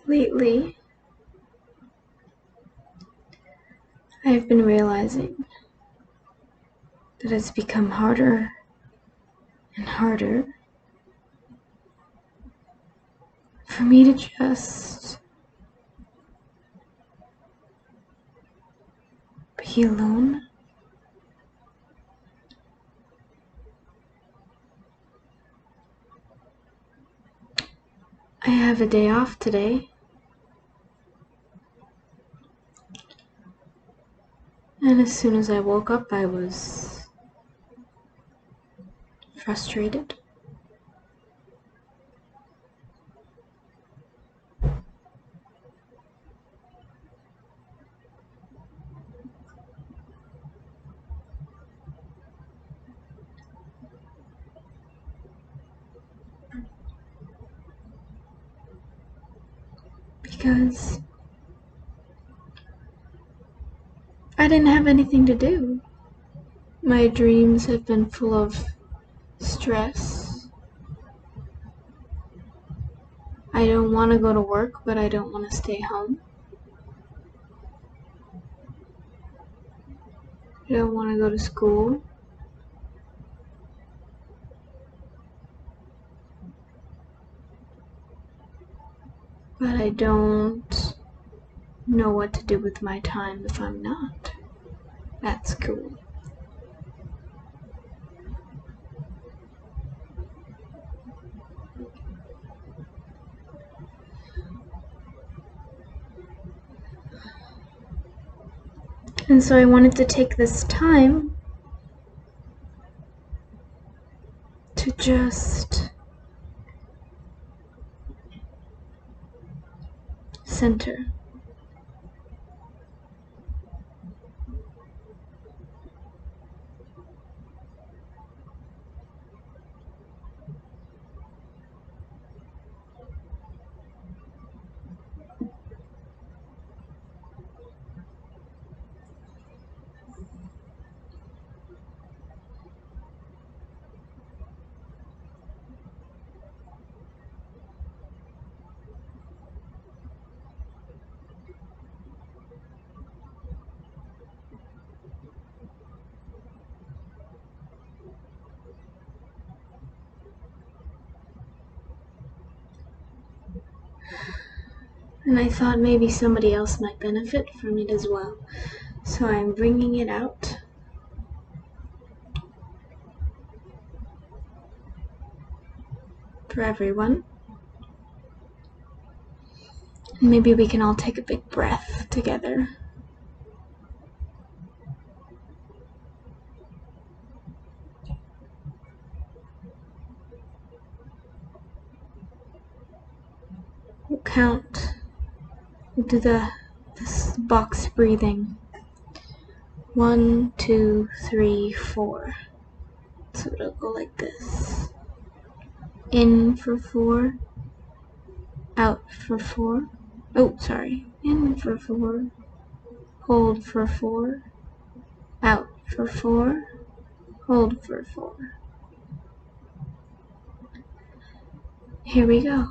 Lately, I've been realizing that it's become harder and harder for me to just be alone. I have a day off today, and as soon as I woke up, I was frustrated. Because I didn't have anything to do. My dreams have been full of stress. I don't want to go to work, but I don't want to stay home. I don't want to go to school. But I don't know what to do with my time if I'm not at school. And so I wanted to take this time to just center. And I thought maybe somebody else might benefit from it as well. So I'm bringing it out for everyone. And maybe we can all take a big breath together. We'll count. We'll do this box breathing. 1, 2, 3, 4. So it'll go like this. In for 4. Out for 4. Oh, sorry. In for 4. Hold for 4. Out for 4. Hold for 4. Here we go.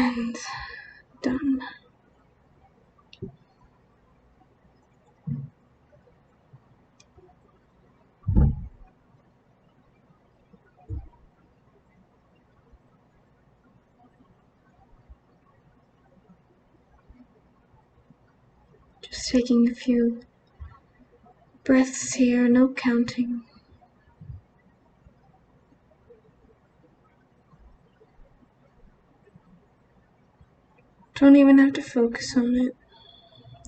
And done. Just taking a few breaths here, no counting. Don't even have to focus on it.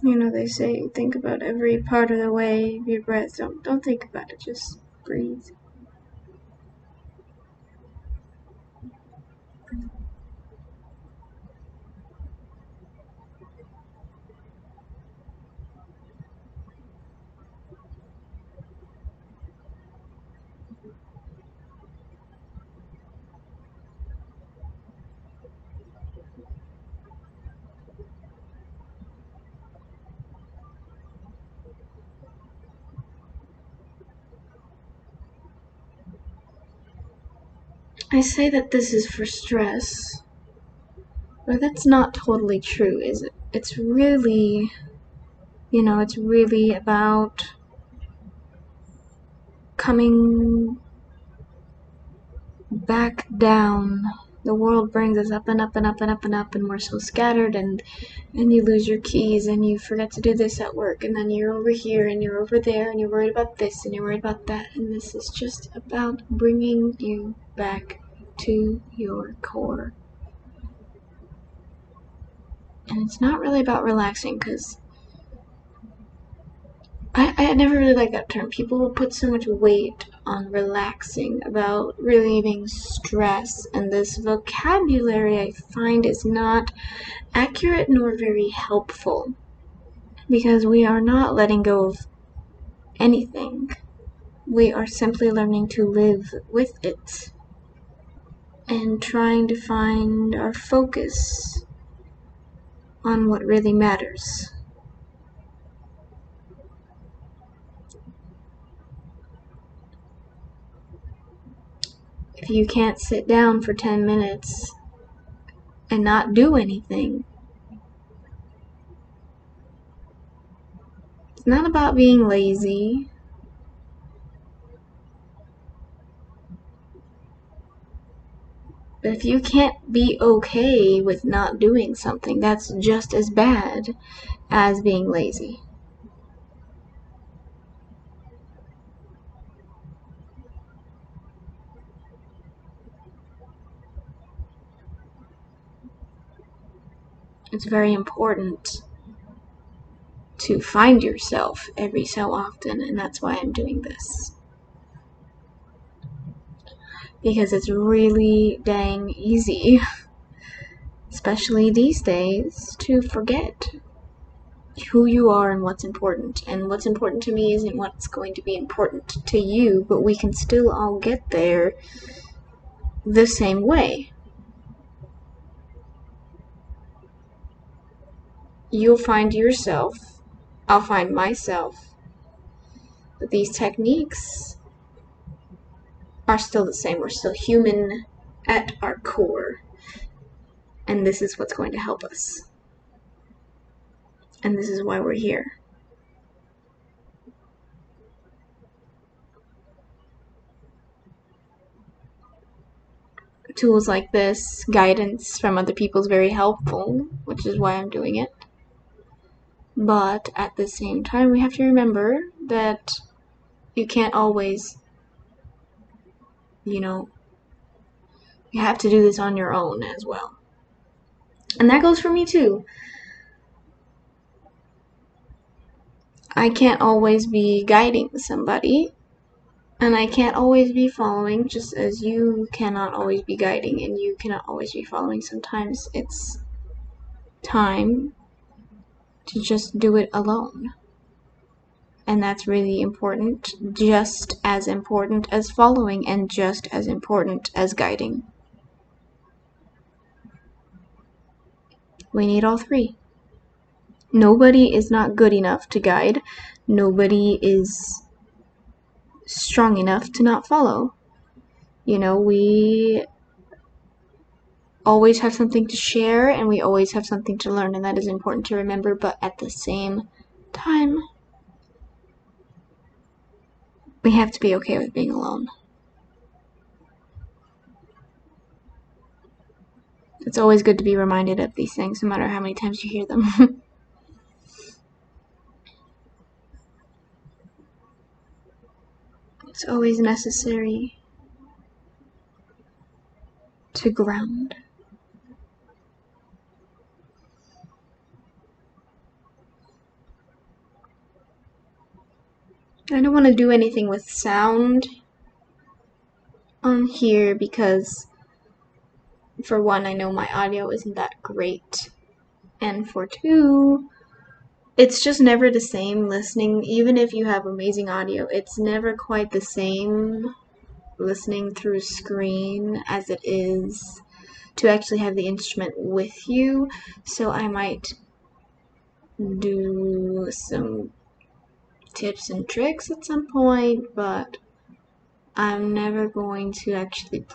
You know, they say think about every part of the way of your breath. Don't think about it, just breathe. I say that this is for stress, but that's not totally true, is it? It's really, it's really about coming back down. The world brings us up and up and up and up and up, and we're so scattered, and you lose your keys, and you forget to do this at work, and then you're over here, and you're over there, and you're worried about this, and you're worried about that, and this is just about bringing you back to your core. And it's not really about relaxing, because I never really liked that term. People will put so much weight on relaxing, about relieving stress, and this vocabulary I find is not accurate nor very helpful, because we are not letting go of anything. We are simply learning to live with it and trying to find our focus on what really matters. If you can't sit down for 10 minutes and not do anything, it's not about being lazy. But if you can't be okay with not doing something, that's just as bad as being lazy. It's very important to find yourself every so often, and that's why I'm doing this. Because it's really dang easy, especially these days, to forget who you are and what's important. And what's important to me isn't what's going to be important to you, but we can still all get there the same way. You'll find yourself, I'll find myself, but these techniques are still the same. We're still human at our core, and this is what's going to help us. And this is why we're here. Tools like this, guidance from other people is very helpful, which is why I'm doing it. But at the same time, we have to remember that you can't always, you have to do this on your own as well. And that goes for me too. I can't always be guiding somebody, and I can't always be following, just as you cannot always be guiding and you cannot always be following. Sometimes it's time to just do it alone. And that's really important, just as important as following and just as important as guiding. We need all three. Nobody is not good enough to guide. Nobody is strong enough to not follow. We always have something to share and we always have something to learn, and that is important to remember, but at the same time, we have to be okay with being alone. It's always good to be reminded of these things, no matter how many times you hear them. It's always necessary to ground. I don't want to do anything with sound on here because, for one, I know my audio isn't that great, and for two, it's just never the same listening. Even if you have amazing audio, it's never quite the same listening through a screen as it is to actually have the instrument with you. So I might do some tips and tricks at some point, but I'm never going to actually